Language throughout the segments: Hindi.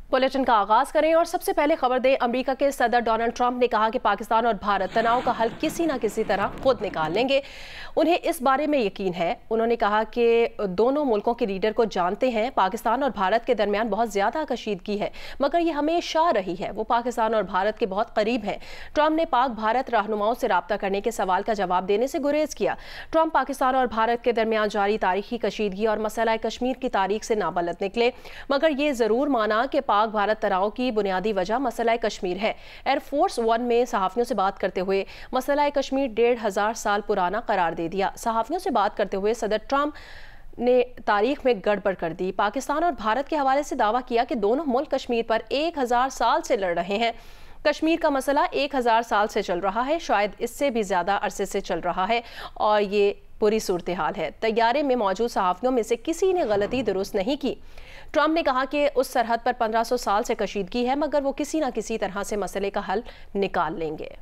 बुलेटिन का आगाज करें और सबसे पहले खबर दें। अमेरिका के सदर डोनाल्ड ट्रंप ने कहा कि पाकिस्तान और भारत तनाव का हल किसी न किसी तरह खुद निकाल लेंगे। उन्हें इस बारे में यकीन है। उन्होंने कहा कि दोनों मुल्कों के लीडर को जानते हैं। पाकिस्तान और भारत के दरमियान बहुत ज्यादा कशीदगी है, मगर ये हमेशा रही है। वो पाकिस्तान और भारत के बहुत करीब हैं। ट्रंप ने पाक भारत रहनुमाओं से राब्ता करने के सवाल का जवाब देने से गुरेज किया। ट्रंप पाकिस्तान और भारत के दरमियान जारी तारीखी कशीदगी और मसला कश्मीर की तारीख से नाबलद निकले, मगर ये जरूर माना कि पाक भारत तनाव की बुनियादी वजह मसला कश्मीर है। एयरफोर्स वन में सहाफियों से बात करते हुए मसला कश्मीर 1500 साल पुराना करार दे दिया। सहाफियों से बात करते हुए सदर ट्रंप ने तारीख में गड़बड़ कर दी। पाकिस्तान और भारत के हवाले से दावा किया कि दोनों मुल्क कश्मीर पर 1000 साल से लड़ रहे हैं। कश्मीर का मसला 1000 साल से चल रहा है, शायद इससे भी ज्यादा अरसे से चल रहा है, और ये पूरी सूरत हाल है। तैयारे में मौजूद सहाफियों में से किसी ने गलती दुरुस्त नहीं की। ट्रंप ने कहा कि उस सरहद पर 1500 साल से कशीदगी है, मगर वो किसी न किसी तरह से मसले का हल निकाल लेंगे।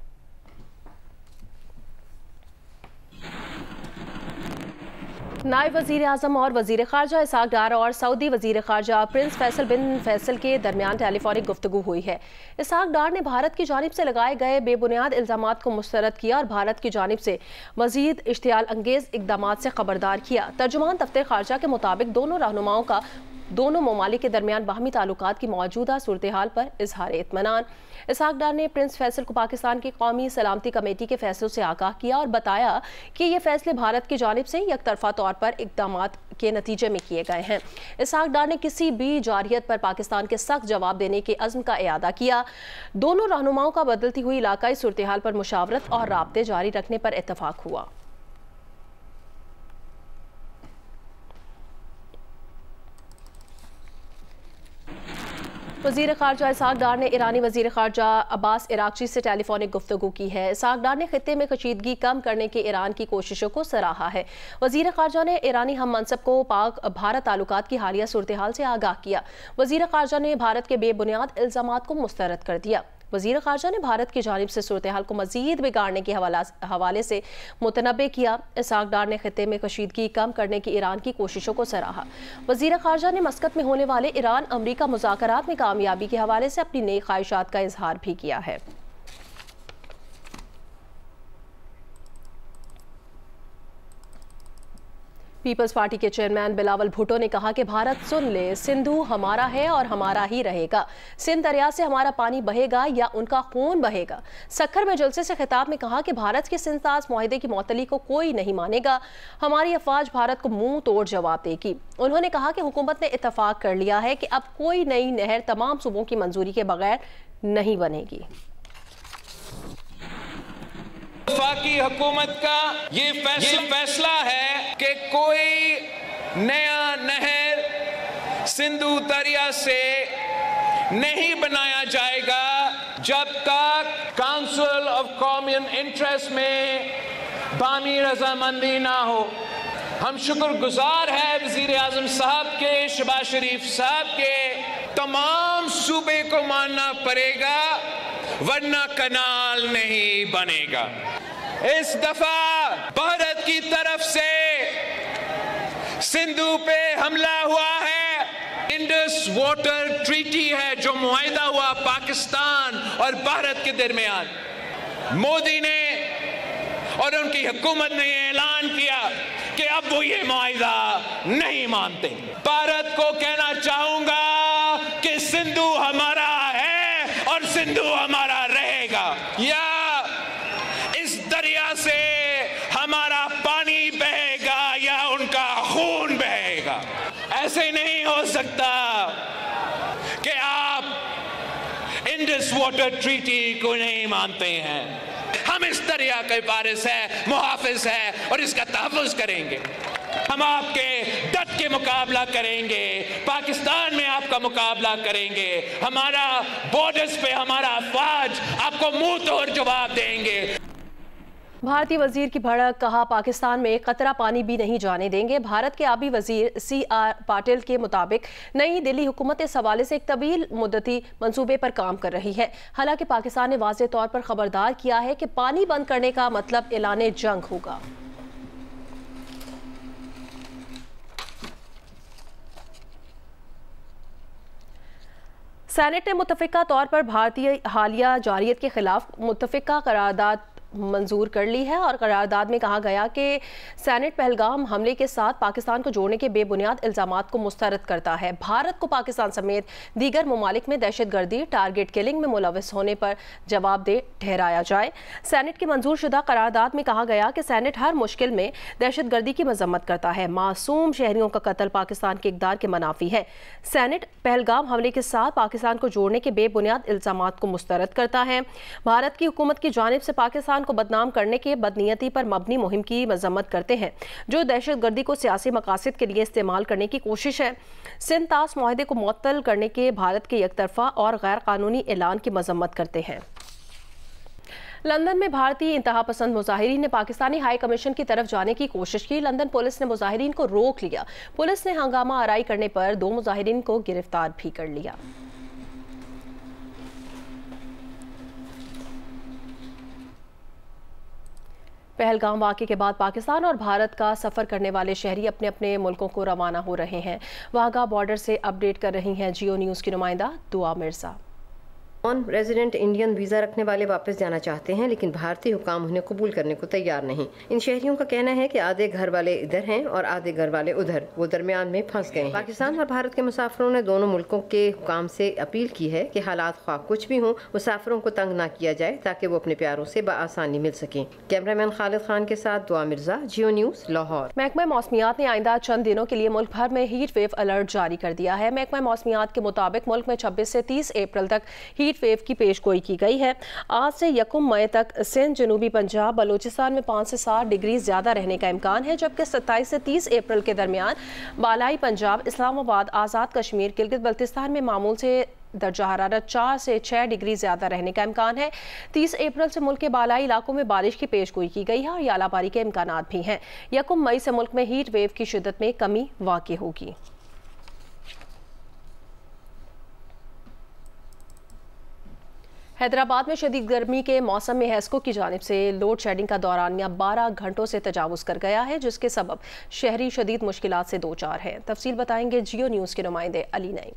नायब वज़ीर आज़म और वज़ीर ख़ारजा इसहाक़ डार और सऊदी वज़ीर ख़ारजा प्रिंस फैसल बिन फैसल के दरमियान टेलीफोनिक गुफ्तगू हुई है। इसहाक़ डार ने भारत की जानिब से लगाए गए बेबुनियाद इल्ज़ामात को मुस्तरद किया और भारत की जानिब से मज़ीद इश्तियाल अंगेज़ इक़दामात से ख़बरदार किया। तर्जुमान दफ्तर ख़ारजा के मुताबिक दोनों रहनुमाओं का दोनों ममालिक के दरमियान बाहमी ताल्लुकात की मौजूदा सूरत हाल पर इजहार इत्मीनान। इसहाक़ डार ने प्रिंस फैसल को पाकिस्तान की कौमी सलामती कमेटी के फैसलों से आगाह किया और बताया कि ये फैसले भारत की जानिब से यकतरफा तौर पर इक़दामात के नतीजे में किए गए हैं। इसहाक़ डार ने किसी भी जारहियत पर पाकिस्तान के सख्त जवाब देने के अज़्म का इयादा किया। दोनों रहनुमाओं का बदलती हुई इलाकाई सूरत हाल पर मुशावरत और राब्ते जारी रखने पर इत्तफाक हुआ। वज़ीर ख़ारजा इसहाक़ डार ने ईरानी वज़ीर ख़ारजा अब्बास इराक़ची से टेलीफोनिक गुफ्तगू की है। इसहाक़ डार ने खित्ते में कशीदगी कम करने की ईरान की कोशिशों को सराहा है। वज़ीर ख़ारजा ने ईरानी हम मनसब को पाक भारत ताल्लुकात की हालिया सूरत हाल से आगाह किया। वज़ीर ख़ारजा ने भारत के बेबुनियाद इल्ज़ामात को मुस्तरद कर दिया। वज़ीर ख़ारजा ने भारत की जानिब से सूरत हाल को मज़ीद बिगाड़ने के हवाले से मुतनब्बे किया। इसहाक़ डार ने खित्ते में कशीदगी कम करने की ईरान की कोशिशों को सराहा। वज़ीर ख़ारजा ने मस्कत में होने वाले ईरान अमरीका मुज़ाकरात में कामयाबी के हवाले से अपनी नेक ख्वाहिशात का इजहार भी किया है। पीपल्स पार्टी के चेयरमैन बिलावल भुट्टो ने कहा कि भारत सुन ले, सिंधु हमारा है और हमारा ही रहेगा। सिंध दरिया से हमारा पानी बहेगा या उनका खून बहेगा। सक्खर में जलसे से खिताब में कहा कि भारत के सिंध-ताज मुआहदे की मौतली को कोई नहीं मानेगा। हमारी अफवाज भारत को मुंह तोड़ जवाब देगी। उन्होंने कहा कि हुकूमत ने इत्तफाक कर लिया है कि अब कोई नई नहर तमाम सूबों की मंजूरी के बगैर नहीं बनेगी। वफाकी हुकूमत का ये फैसला है कि कोई नया नहर सिंधु दरिया से नहीं बनाया जाएगा जब तक काउंसिल ऑफ कॉमन इंटरेस्ट में बामी रजामंदी ना हो। हम शुक्रगुजार हैं वजीर आजम साहब के, शहबाज शरीफ साहब के। तमाम सूबे को मानना पड़ेगा वरना कनाल नहीं बनेगा। इस दफा भारत की तरफ से सिंधु पे हमला हुआ है। इंडस वाटर ट्रीटी है जो मुआहिदा हुआ पाकिस्तान और भारत के दरमियान। मोदी ने और उनकी हुकूमत ने ऐलान किया कि अब वो ये मुआहिदा नहीं मानते। भारत को कहना चाहूंगा कि सिंधु हमारा है और सिंधु हमारा रहेगा। या इस दरिया से हमारा पानी बहेगा या उनका खून बहेगा। ऐसे नहीं हो सकता कि आप इंडस वाटर ट्रीटी को नहीं मानते हैं। हम इस दरिया के वारिस है, मुहाफिज है और इसका तहफ़्फ़ुज़ करेंगे। हम आपके डट के मुकाबला करेंगे, पाकिस्तान में आपका मुकाबला करेंगे। हमारा बॉर्डर्स पे हमारा अफवाज आपको मुंह तोड़ जवाब देंगे। भारतीय वजीर की भड़क, कहा पाकिस्तान में कतरा पानी भी नहीं जाने देंगे। भारत के आबी वजीर CR पाटिल के मुताबिक नई दिल्ली हुकूमत इस हवाले से एक तवील मुद्दती मंसूबे पर काम कर रही है। हालांकि पाकिस्तान ने वाज़ेह तौर पर खबरदार किया है कि पानी बंद करने का मतलब ऐलान जंग होगा। सेनेट ने मुत्तफिका तौर पर भारतीय हालिया जारियत के खिलाफ मुत्तफिका करारदाद मंजूर कर ली है और करारदाद में कहा गया कि सेनेट पहलगाम हमले के साथ पाकिस्तान को जोड़ने के बेबुनियाद इल्जामात को मुस्तरद करता है। भारत को पाकिस्तान समेत दीगर ममालिक में दहशतगर्दी टारगेट किलिंग में मुलविस होने पर जवाबदेह ठहराया जाए। सेनेट की मंजूर शुदा करारदाद में कहा गया कि सेनेट हर मुश्किल में दहशतगर्दी की मजम्मत करता है। मासूम शहरियों का कत्ल पाकिस्तान के इक़दार के मनाफी है। सेनेट पहलगाम हमले के साथ पाकिस्तान को जोड़ने के बेबुनियाद इल्जामात को मुस्तरद करता है। भारत की हुकूमत की जानिब से पाकिस्तान को बदनाम करने के बदनीयती पर मबनी मुहिम की मजम्मत करते हैं, जो दहशतगर्दी को सियासी मकासद के लिए इस्तेमाल करने की कोशिश है। सिंध तास मुआहदे को मुअत्तल करने के भारत के एकतरफा और गैर कानूनी ऐलान की मजम्मत करते हैं। लंदन में भारतीय इंतहा पसंद मुजाहिरीन ने पाकिस्तानी हाई कमीशन की तरफ जाने की कोशिश की। लंदन पुलिस ने मुजाहिरीन को रोक लिया। पुलिस ने हंगामा आराई करने पर 2 मुजाहिरीन को गिरफ्तार भी कर लिया। पहलगाम वाक़े के बाद पाकिस्तान और भारत का सफ़र करने वाले शहरी अपने अपने मुल्कों को रवाना हो रहे हैं। वाघा बॉर्डर से अपडेट कर रही हैं जियो न्यूज़ की नुमाइंदा दुआ Mirza. Non resident Indian visa रखने वाले वापस जाना चाहते हैं, लेकिन भारतीय हुकाम उन्हें कबूल करने को तैयार नहीं। इन शहरियों का कहना है कि आधे घर वाले इधर हैं और आधे घर वाले उधर, वो दरमियान में फंस गए हैं। पाकिस्तान और भारत के मुसाफिरों ने दोनों मुल्कों के हुकाम से अपील की है कि हालात ख्वाह कुछ भी हों, मुसाफिरों को तंग ना किया जाए ताकि वो अपने प्यारों से बआसानी मिल सकें। कैमरामैन खालिद खान के साथ दुआ मिर्जा, जियो न्यूज़, लाहौर। महकमा मौसमियात ने आइंदा चंद दिनों के लिए मुल्क भर में हीट वेव अलर्ट जारी कर दिया है। महकमा मौसमियात के मुताबिक मुल्क में 26 से 30 अप्रैल तक हीट वेव की पेशगोई की गई है। आज से 1 मई तक सिंध, जनूबी पंजाब, बलूचिस्तान में 5 से 7 डिग्री ज्यादा रहने का इम्कान है, जबकि 27 से 30 अप्रैल के दरमियान बालाई पंजाब, इस्लामाबाद, आज़ाद कश्मीर, गिलगित बल्तिस्तान में मामूल से दर्जा हरारत 4 से 6 डिग्री ज्यादा रहने का इम्कान है। 30 अप्रैल से मुल्क के बालाई इलाकों में बारिश की पेशगोई की गई है और यालाबारी के इम्कान भी हैं। 1 मई से मुल्क में हीट वेव की शिद्दत में कमी वाक़ई होगी। हैदराबाद में शदीद गर्मी के मौसम में हेस्को की जानिब से लोड शेडिंग का दौरानिया 12 घंटों से तजावुज कर गया है, जिसके सबब शहरी शदीद मुश्किलात से 2-4 हैं। तफसील बताएंगे जियो न्यूज़ के नुमाइंदे अली नईम।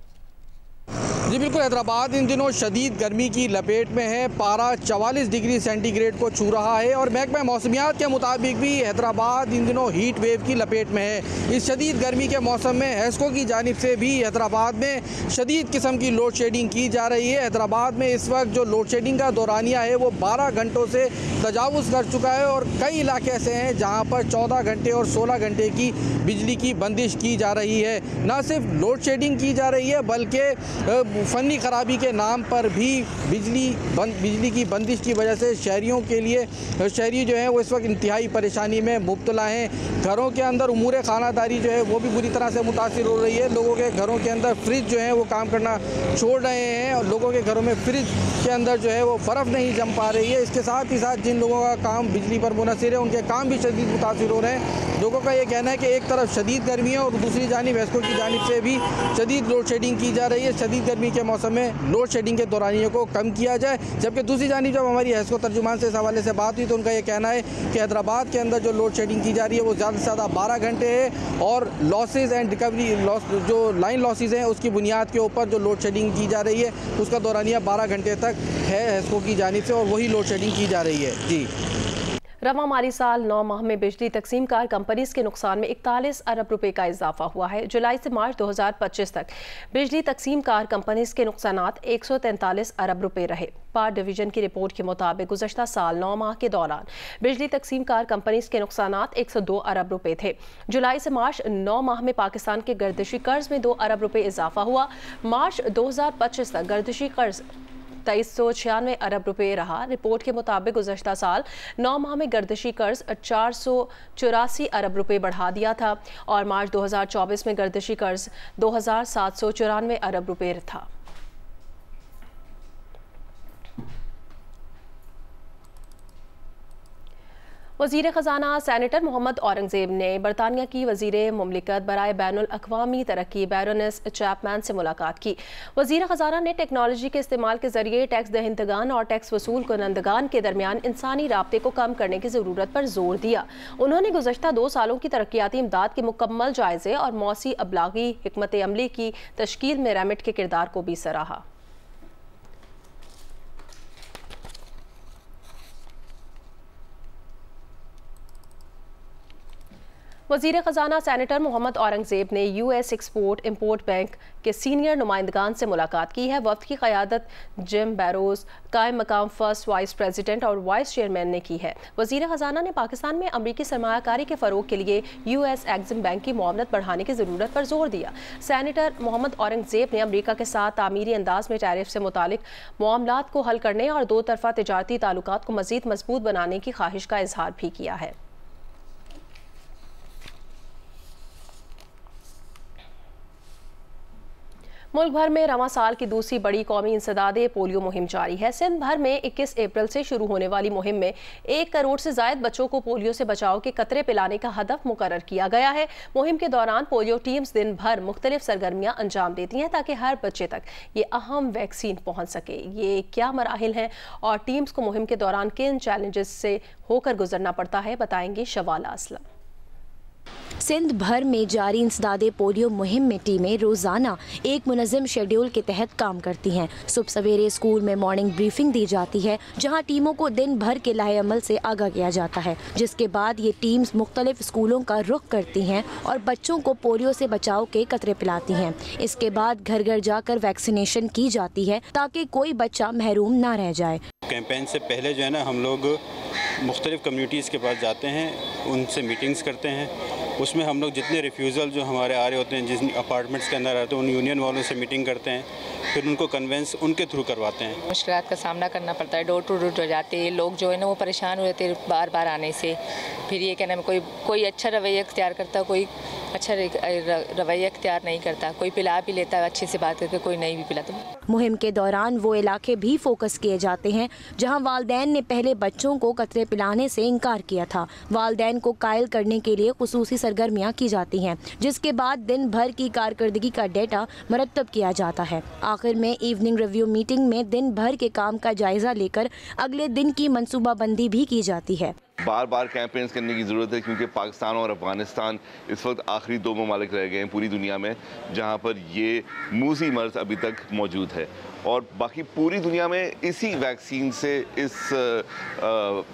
जी बिल्कुल, हैदराबाद इन दिनों शदीद गर्मी की लपेट में है। पारा 44 डिग्री सेंटीग्रेड को छू रहा है और महकमा मौसमियात के मुताबिक भी हैदराबाद इन दिनों हीट वेव की लपेट में है। इस शदीद गर्मी के मौसम में हेस्को की जानिब से भी हैदराबाद में शदीद किस्म की लोड शेडिंग की जा रही है। हैदराबाद में इस वक्त जो लोड शेडिंग का दौरानिया है वो 12 घंटों से तजावुज़ कर चुका है और कई इलाके ऐसे हैं जहाँ पर 14 घंटे और 16 घंटे की बिजली की बंदिश की जा रही है। न सिर्फ लोड शेडिंग की जा रही है बल्कि फ़नी ख़राबी के नाम पर भी बिजली की बंदिश की वजह से शहरियों के लिए शहरी जो हैं वो इस वक्त इंतहाई परेशानी में मुब्तला हैं। घरों के अंदर उमूर ख़ानादारी जो है वो भी बुरी तरह से मुतासिर हो रही है। लोगों के घरों के अंदर फ्रिज जो है वो काम करना छोड़ रहे हैं और लोगों के घरों में फ्रिज के अंदर जो है वो बर्फ़ नहीं जम पा रही है। इसके साथ ही साथ जिन लोगों का काम बिजली पर मुनहसर है उनके काम भी शदीद मुतासिर हो रहे हैं। लोगों का ये कहना है कि एक तरफ शदीद गर्मी है और दूसरी जानिब हेस्को की जानिब से भी शदीद लोड शेडिंग की जा रही है। शदीद गर्मी के मौसम में लोड शेडिंग के दौरानियों को कम किया जाए, जबकि दूसरी जानिब जब हमारी हेस्को तर्जुमान से इस हवाले से बात हुई तो उनका ये कहना है कि हैदराबाद के अंदर जो लोड शेडिंग की जा रही है वो ज़्यादा से ज़्यादा 12 घंटे है और लॉसेज एंड रिकवरी लॉस जो लाइन लॉसेज हैं उसकी बुनियाद के ऊपर जो लोड शेडिंग की जा रही है उसका दौरानिया 12 घंटे तक है हेस्को की जानिब से और वही लोड शेडिंग की जा रही है। जी, रवा माली साल 9 माह में बिजली तकसीम कार कंपनीज के नुकसान में 41 अरब रुपए का इजाफा हुआ है। जुलाई से मार्च 2025 तक बिजली तकसीम कार कंपनीज के नुकसानात 143 अरब रुपए रहे। पावर डिवीजन की रिपोर्ट के मुताबिक गुज़श्ता साल 9 माह के दौरान बिजली तकसीम कार कंपनीज के नुकसानात 102 अरब रुपए थे। जुलाई से मार्च 9 माह में पाकिस्तान के गर्दिशी कर्ज में 2 अरब रुपए इजाफा हुआ। मार्च 2025 तक गर्दिशी कर्ज 2396 अरब रुपए रहा। रिपोर्ट के मुताबिक गुज़श्ता साल 9 माह में गर्दिशी कर्ज 484 अरब रुपए बढ़ा दिया था और मार्च 2024 में गर्दिशी कर्ज 2794 अरब रुपए था। वज़ीर ख़जाना सेनेटर मोहम्मद औरंगज़ेब ने बरतानिया की वज़ीर मुमलिकत बराए बैनुल अक़वामी तरक्की बैरोनेस चैपमैन से मुलाकात की। वज़ीर ख़जाना ने टेक्नोलॉजी के इस्तेमाल के ज़रिए टैक्स दहिंदगान और टैक्स वसूल कुनंदगान के दरमियान इंसानी राब्ते को कम करने की ज़रूरत पर जोर दिया। उन्होंने गुज़श्ता 2 सालों की तरक्याती इमदाद के मुकम्मल जायज़े और मौसी अबलागी हिकमत अमली की तश्कील में रेमिट के किरदार को भी सराहा। वज़ीर ख़जाना सेनेटर मोहम्मद औरंगज़ेब ने यूएस एक्सपोर्ट इंपोर्ट बैंक के सीनियर नुमाइंदगान से मुलाकात की है। वफ्द की क़यादत जिम बैरोज कायम मकाम फर्स्ट वाइस प्रेसिडेंट और वाइस चेयरमैन ने की है। वज़ीर ख़जाना ने पाकिस्तान में अमरीकी सरमायाकारी के फ़रोग के लिए यूएस एग्जिम बैंक की मुआवनत बढ़ाने की ज़रूरत पर जोर दिया। सेनेटर मोहम्मद औरंगज़ेब ने अमरीका के साथ तामीरी अंदाज में टैरिफ से मुतालिक मामलात को हल करने और दो तरफ़ा तिजारती ताल्लुकात को मज़ीद मजबूत बनाने की ख्वाहिश का इजहार भी किया है। मुल्क भर में रवां साल की दूसरी बड़ी कौमी इंसदादे पोलियो मुहिम जारी है। सिंध भर में 21 अप्रैल से शुरू होने वाली मुहिम में 1 करोड़ से ज़ायद बच्चों को पोलियो से बचाव के कतरे पिलाने का हदफ मुकर्रर किया गया है। मुहिम के दौरान पोलियो टीम्स दिन भर मुख्तलिफ सरगर्मियां अंजाम देती हैं ताकि हर बच्चे तक ये अहम वैक्सीन पहुँच सके। ये क्या मराहिल हैं और टीम्स को मुहिम के दौरान किन चैलेंजेस से होकर गुजरना पड़ता है, बताएंगे शवाला असलम। सिंध भर में जारी इंसदादे पोलियो मुहिम में टीमें रोज़ाना एक मुनज़्ज़म शेड्यूल के तहत काम करती हैं। सुबह सवेरे स्कूल में मॉर्निंग ब्रीफिंग दी जाती है, जहां टीमों को दिन भर के लाहे अमल से आगाह किया जाता है, जिसके बाद ये टीम्स मुख्तलिफ स्कूलों का रुख करती हैं और बच्चों को पोलियो से बचाव के कतरे पिलाती हैं। इसके बाद घर घर जाकर वैक्सीनेशन की जाती है ताकि कोई बच्चा महरूम ना रह जाए। कैंपेन से पहले जो है ना, हम लोग मुख्तलिफ कम्युनिटीज़ के पास जाते हैं, उनसे मीटिंग्स करते हैं। उसमें हम लोग जितने रिफ्यूज़ल जो हमारे आ रहे होते हैं, जिन अपार्टमेंट्स के अंदर आते हैं, उन यूनियन वालों से मीटिंग करते हैं, फिर उनको कन्वेंस उनके थ्रू करवाते हैं। मुश्किलात का सामना करना पड़ता है, डोर टू डोर हो जाते हैं लोग, जो है ना वो परेशान हो जाते हैं बार बार आने से। फिर ये कहना है कोई अच्छा रवैया इख्तियार करता, कोई अच्छा रवैया इख्तियार नहीं करता, कोई पिला भी लेता है अच्छे से बात करके, कोई नहीं भी पिलाता। मुहिम के दौरान वो इलाके भी फोकस किए जाते हैं जहां वालिदैन ने पहले बच्चों को कतरे पिलाने से इनकार किया था। वालिदैन को कायल करने के लिए खुसूसी सरगर्मियां की जाती हैं, जिसके बाद दिन भर की कारकर्दगी का डेटा मरतब किया जाता है। आखिर में इवनिंग रिव्यू मीटिंग में दिन भर के काम का जायजा लेकर अगले दिन की मनसूबाबंदी भी की जाती है। बार बार कैंपेन्स करने की ज़रूरत है, क्योंकि पाकिस्तान और अफ़गानिस्तान इस वक्त आखिरी 2 ममालिक रह गए हैं पूरी दुनिया में जहां पर ये मूसी मर्ज अभी तक मौजूद है, और बाकी पूरी दुनिया में इसी वैक्सीन से इस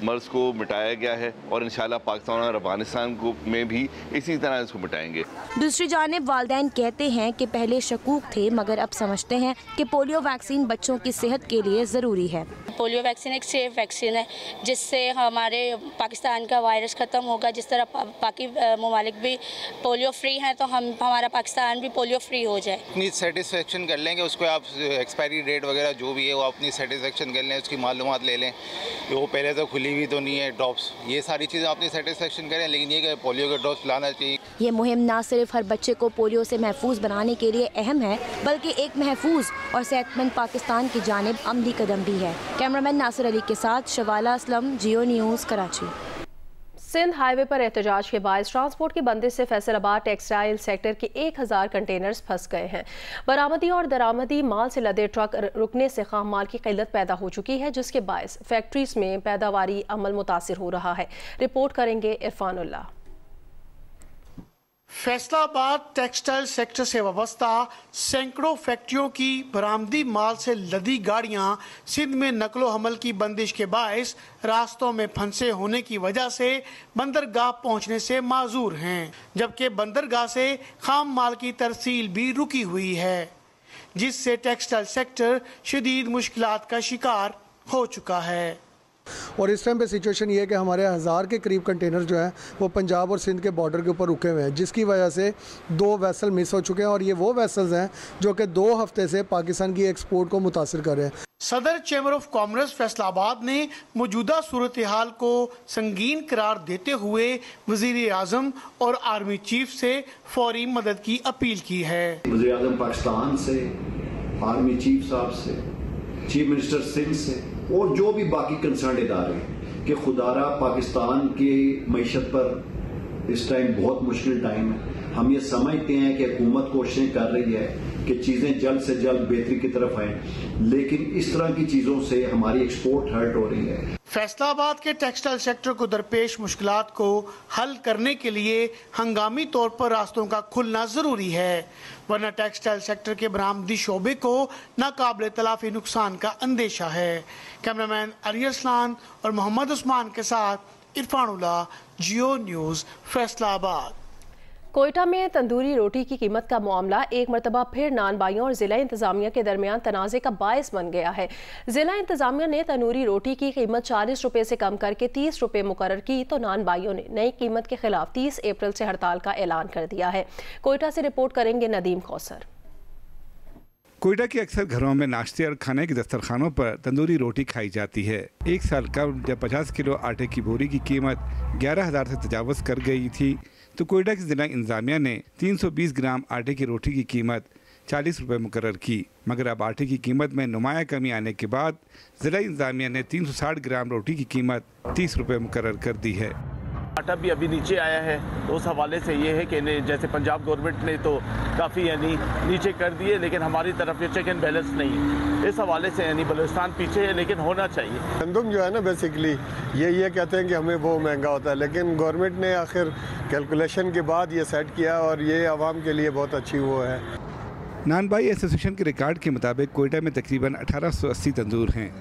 मर्ज को मिटाया गया है, और इंशाल्लाह पाकिस्तान और अफ़गानिस्तान को में भी इसी तरह इसको मिटाएंगे। दूसरी जानिब वालिदैन कहते हैं कि पहले शकूक थे, मगर अब समझते हैं कि पोलियो वैक्सीन बच्चों की सेहत के लिए ज़रूरी है। पोलियो वैक्सीन एक सेफ वैक्सीन है, जिससे हमारे पाकिस्तान का वायरस ख़त्म होगा। जिस तरह बाकी ममालिक भी पोलियो फ्री हैं, तो हमारा पाकिस्तान भी पोलियो फ्री हो जाए। अपनी सेटिस्फेक्शन कर लेंगे, उसको आप एक्सपायरी डेट वगैरह जो भी है वो अपनी सेटिस्फेक्शन कर लें, उसकी मालूमात ले लें, वो पहले तो खुली हुई तो नहीं है ड्रॉप्स, ये सारी चीज़ें अपनी सेटिस्फेक्शन करें, लेकिन ये कि पोलियो के ड्रॉप्स लाना चाहिए। ये मुहिम न सिर्फ हर बच्चे को पोलियो से महफूज बनाने के लिए अहम है, बल्कि एक महफूज और सेहतमंद पाकिस्तान की जानिब अमली कदम भी है। कैमरामैन नासिर अली के साथ शवाला असलम, जियो न्यूज़, कराची। सिंध हाईवे पर एहतजाज के बायस ट्रांसपोर्ट की बंदिश से फैसलाबाद टेक्सटाइल सेक्टर के 1000 कंटेनर्स फंस गए हैं। बरामदी और दरामदी माल से लदे ट्रक रुकने से खाम माल की किल्लत पैदा हो चुकी है, जिसके बायस फैक्ट्रीज में पैदावारी अमल मुतासिर हो रहा है। रिपोर्ट करेंगे इरफानुल्लाह। फैसलाबाद टेक्सटाइल सेक्टर से वाबस्ता सैकड़ों फैक्ट्रियों की बरामदी माल से लदी गाड़ियां सिंध में नकलो हमल की बंदिश के बायस रास्तों में फंसे होने की वजह से बंदरगाह पहुंचने से माजूर हैं, जबकि बंदरगाह से खाम माल की तरसील भी रुकी हुई है, जिससे टेक्सटाइल सेक्टर शदीद मुश्किलात का शिकार हो चुका है। और इस टाइम पे सिचुएशन ये है कि हमारे 1000 के करीब कंटेनर जो हैं वो पंजाब और सिंध के बॉर्डर के ऊपर रुके हुए हैं, जिसकी वजह से 2 वेसल मिस हो चुके हैं, और ये वो वेसल्स हैं जो कि 2 हफ्ते से पाकिस्तान की एक्सपोर्ट को मुतासिर कर रहे हैं। सदर चैम्बर ऑफ कॉमर्स फैसलाबाद ने मौजूदा सूरत हाल को संगीन करार देते हुए वजीर आजम और आर्मी चीफ से फौरी मदद की अपील की है। वजीर आजम पाकिस्तान से, आर्मी चीफ साहब से, चीफ मिनिस्टर सिंध से और जो भी बाकी कंसर्न इदारे कि खुदारा पाकिस्तान की मईशत पर इस टाइम बहुत मुश्किल टाइम है। हम ये समझते हैं कि हुकूमत कोशिशें कर रही है कि चीज़ें जल्द से जल्द बेहतरी की तरफ आएं, लेकिन इस तरह की चीज़ों से हमारी एक्सपोर्ट हर्ट हो रही है। फैसलाबाद के टेक्सटाइल सेक्टर को दरपेश मुश्किलात को हल करने के लिए हंगामी तौर पर रास्तों का खुलना जरूरी है, वरना टेक्सटाइल सेक्टर के बरामदी शोबे को नाकाबिले तलाफी नुकसान का अंदेशा है। कैमरामैन अली असलान और मोहम्मद उस्मान के साथ इरफानुल्लाह, जियो न्यूज़, फैसलाबाद। कोयटा में तंदूरी रोटी की कीमत का मामला एक मरतबा फिर नान भाइयों और जिला इंतजामिया के दरमियान तनाज़े का बायस बन गया है। जिला इंतजामिया ने तंदूरी रोटी की कीमत 40 रुपए से कम करके 30 रुपए मुकर्रर की, तो नान भाइयों ने नई कीमत के खिलाफ 30 अप्रैल से हड़ताल का ऐलान कर दिया है। कोयटा से रिपोर्ट करेंगे नदीम कौसर। कोयटा के अक्सर घरों में नाश्ते और खाने के दस्तरखानों पर तंदूरी रोटी खाई जाती है। एक साल कबल जब 50 किलो आटे की बोरी की कीमत 11,000 से तजावज़ कर गई थी, तो कोयटा की जिला इंतजामिया ने 320 ग्राम आटे की रोटी की कीमत 40 रुपये मुकर्रर की। मगर अब आटे की कीमत में नुमाया कमी आने के बाद जिला इंतजामिया ने 360 ग्राम रोटी की कीमत 30 रुपये मुकर्रर कर दी है। आटा भी अभी नीचे आया है, तो उस हवाले से ये है कि जैसे पंजाब गवर्नमेंट ने तो काफ़ी नीचे कर दिए, लेकिन हमारी तरफ ये चेक एंड बैलेंस नहीं है। इस हवाले से बलूचिस्तान पीछे है, लेकिन होना चाहिए। गंदम जो है ना, बेसिकली ये कहते हैं कि हमें वो महंगा होता है, लेकिन गवर्नमेंट ने आखिर कैलकुलेशन के बाद ये सेट किया और ये आवाम के लिए बहुत अच्छी वो है। नानबाई एसोसिएशन के रिकॉर्ड के मुताबिक कोयटा में तकरीबन 1880 तंदूर हैं।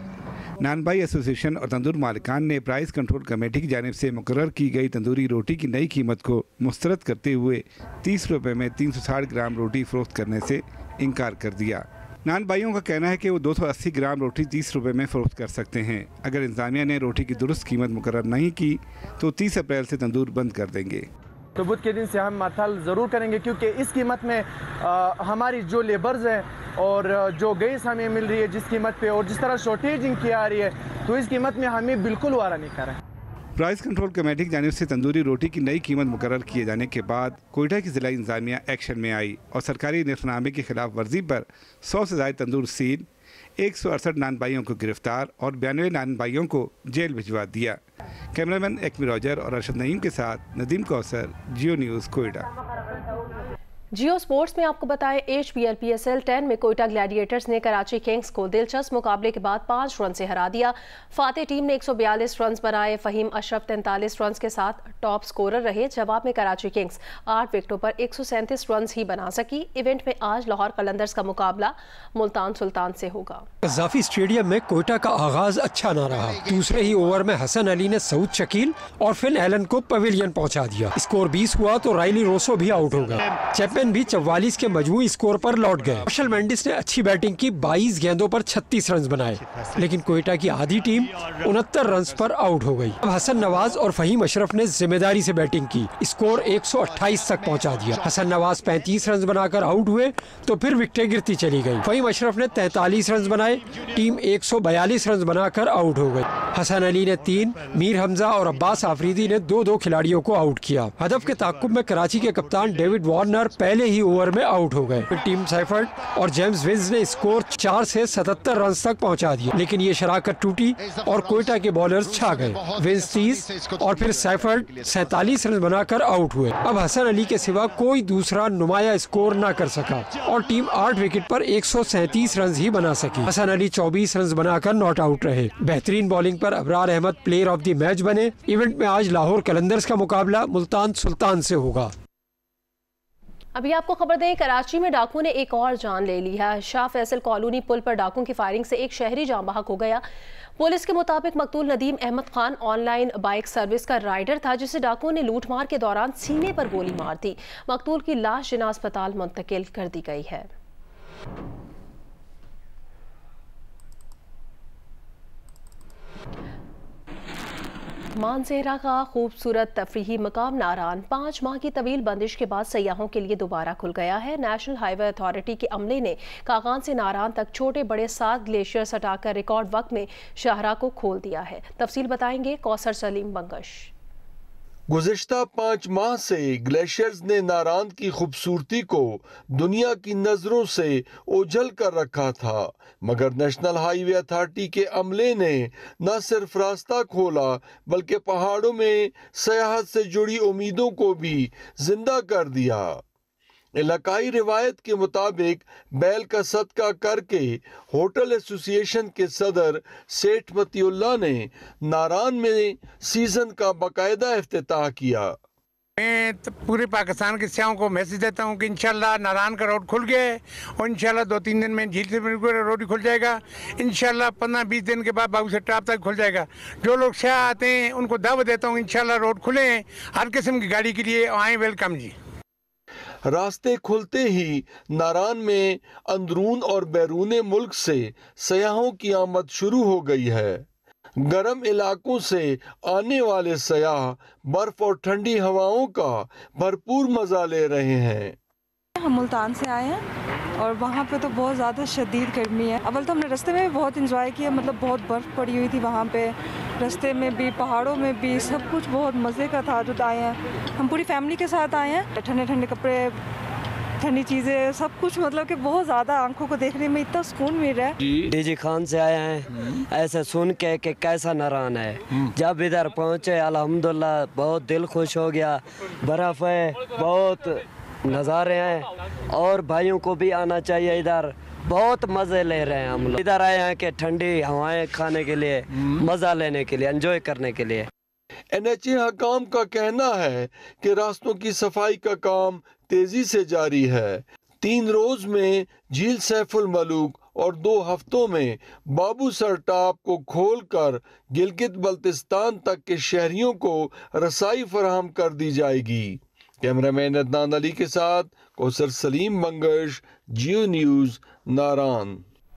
नानबाई एसोसिएशन और तंदूर मालिकान ने प्राइस कंट्रोल कमेटी की जानिब से मुकर्रर की गई तंदूरी रोटी की नई कीमत को मुस्तरद करते हुए 30 रुपये में 360 ग्राम रोटी फरोख्त करने से इनकार कर दिया। नान भाइयों का कहना है कि वो 280 ग्राम रोटी 30 रुपये में फ़रोख्त कर सकते हैं। अगर इंतजामिया ने रोटी की दुरुस्त कीमत मुकर्रर नहीं की तो 30 अप्रैल से तंदूर बंद कर देंगे। तो बुध के दिन से हम हड़ताल ज़रूर करेंगे, क्योंकि इस कीमत में हमारी जो लेबर्स हैं और जो गैस हमें मिल रही है जिस कीमत पे, और जिस तरह शॉर्टेज इनकी आ रही है, तो इस कीमत में हमें बिल्कुल वारा नहीं कर रहा है। प्राइस कंट्रोल कमेटी की जानिब से तंदूरी रोटी की नई कीमत मुकर्रर किए जाने के बाद कोयटा की जिला इंतजामिया एक्शन में आई और सरकारी निर्खनामे की खिलाफ वर्जी पर 100 से ज़ायद तंदूर सील, 168 नान भाइयों को गिरफ्तार और 92 नान भाइयों को जेल भिजवा दिया। कैमरामैन एक्मी रॉजर और अरशद नईम के साथ नदीम कौसर, जियो न्यूज़, कोयटा। जियो स्पोर्ट्स में आपको बताएं, HBL PSL 10 में कोयटा ग्लैडिएटर्स ने कराची किंग्स को दिलचस्प मुकाबले के बाद 5 रन से हरा दिया। फातेह टीम ने 142 रन बनाए। फहीम अशरफ 43 रन के साथ टॉप स्कोरर रहे। जवाब में कराची किंग्स 8 विकेटों पर 137 रन ही बना सकी। इवेंट में आज लाहौर कलंदर्स का मुकाबला मुल्तान सुल्तान से होगा। कज़ाफी स्टेडियम में कोयटा का आगाज अच्छा न रहा। दूसरे ही ओवर में हसन अली ने सऊद शकील और फिल एलन को पवेलियन पहुंचा दिया। स्कोर 20 हुआ तो राइली रोसो भी आउट हो गया। भी 44 के मजमूई स्कोर पर लौट गए। मार्शल मेंडिस ने अच्छी बैटिंग की, 22 गेंदों पर 36 रन बनाए, लेकिन कोयटा की आधी टीम 69 रन पर आउट हो गई। अब हसन नवाज और फहीम अशरफ ने जिम्मेदारी से बैटिंग की, स्कोर 128 तक पहुंचा दिया। हसन नवाज 35 रन बनाकर आउट हुए तो फिर विकेटें गिरती चली गई। फहीम अशरफ ने 43 रन बनाए, टीम 142 रन बनाकर आउट हो गई। हसन अली ने 3, मीर हमजा और अब्बास आफरीदी ने 2-2 खिलाड़ियों को आउट किया। हदफ के ताक़ुब में कराची के कप्तान डेविड वार्नर पहले ही ओवर में आउट हो गए। टीम सैफर्ड और जेम्स विंस ने स्कोर 4 से 77 रन तक पहुंचा दिया, लेकिन ये शराकत टूटी और कोयटा के बॉलर्स छा गए। विंस 30 और फिर सैफर्ड 47 रन बनाकर आउट हुए। अब हसन अली के सिवा कोई दूसरा नुमाया स्कोर न कर सका और टीम 8 विकेट पर 137 रन ही बना सकी। हसन अली 24 रन बनाकर नॉट आउट रहे। बेहतरीन बॉलिंग पर Abrar Ahmed player of the match बने। इवेंट में आज लाहौर कलंदर्स का मुकाबला मुल्तान सुल्तान से होगा। अभी आपको खबर दें, कराची में डाकू ने एक और जान ले ली है। शाह फैसल कॉलोनी पुल पर डाकू की फायरिंग से एक शहरी जान बहक हो गया। पुलिस के मुताबिक मकतूल Nadeem Ahmed Khan online bike service का राइडर था, जिसे डाकू ने लूटमार के दौरान सीने पर गोली मार दी। मकतूल की लाश जिना अस्पताल मुंतकिल कर दी गई है। मानसेरा का खूबसूरत तफरीही मकाम नारान 5 माह की तवील बंदिश के बाद सयाहों के लिए दोबारा खुल गया है। नेशनल हाईवे अथॉरिटी के अमले ने कागान से नारान तक छोटे बड़े 7 ग्लेशियर्स हटाकर रिकॉर्ड वक्त में शाहरा को खोल दिया है। तफसील बताएंगे कौसर सलीम बंगश। गुज़िश्ता 5 माह से ग्लेशियर्स ने नारान की खूबसूरती को दुनिया की नजरों से ओझल कर रखा था, मगर नेशनल हाईवे अथॉरिटी के अमले ने न सिर्फ रास्ता खोला बल्कि पहाड़ों में सयाहत से जुड़ी उम्मीदों को भी जिंदा कर दिया। इलाकाई रिवायत के मुताबिक बैल का सदका करके होटल एसोसिएशन के सदर सेठ मतीउल्लाह ने नारान में सीजन का बाकायदा इफ्तिताह किया। मैं तो पूरे पाकिस्तान के सियाहों को मैसेज देता हूँ कि इंशाल्लाह नारान का रोड खुल गया है और इंशाल्लाह 2-3 दिन में झील से रोड खुल जाएगा। इंशाल्लाह 15-20 दिन के बाद बाबू से टाप तक खुल जाएगा। जो लोग सियाह आते हैं उनको दावत देता हूँ इंशाल्लाह रोड खुले हैं, हर किस्म की गाड़ी के लिए आए, वेलकम जी। रास्ते खुलते ही नारान में अंदरून और बैरून मुल्क से सयाहों की आमद शुरू हो गई है। गर्म इलाकों से आने वाले सयाह बर्फ और ठंडी हवाओं का भरपूर मजा ले रहे हैं। हम मुल्तान से आए हैं और वहाँ पे तो बहुत ज़्यादा शदीद गर्मी है। अव्वल तो हमने रास्ते में भी बहुत इंजॉय किया, मतलब बहुत बर्फ़ पड़ी हुई थी वहाँ पे, रास्ते में भी पहाड़ों में भी, सब कुछ बहुत मज़े का था। जो आए हैं हम पूरी फैमिली के साथ आए हैं, ठंडे ठंडे कपड़े, ठंडी चीज़ें, सब कुछ, मतलब कि बहुत ज़्यादा आंखों को देखने में इतना सुकून मिल रहा है। डीजी खान से आए हैं, ऐसे सुन के कि कैसा नारान है। जब इधर पहुँचे अल्हम्दुलिल्लाह बहुत दिल खुश हो गया। बर्फ़ है, बहुत नज़ारे हैं और भाइयों को भी आना चाहिए इधर, बहुत मज़े ले रहे हैं हम लोग। इधर आए हैं कि ठंडी हवाएं खाने के लिए, मज़ा लेने के लिए, एंजॉय करने के लिए। NHA हकाम का कहना है कि रास्तों की सफाई का काम तेजी से जारी है। 3 रोज में झील सैफुल मलूक और 2 हफ्तों में बाबू सर टाप को खोलकर गिलगित बल्तिस्तान तक के शहरियों को रसाई फराहम कर दी जाएगी। कैमरामैन अदनान अली के साथ कौसर सलीम मंगश, जियो न्यूज़, नारान।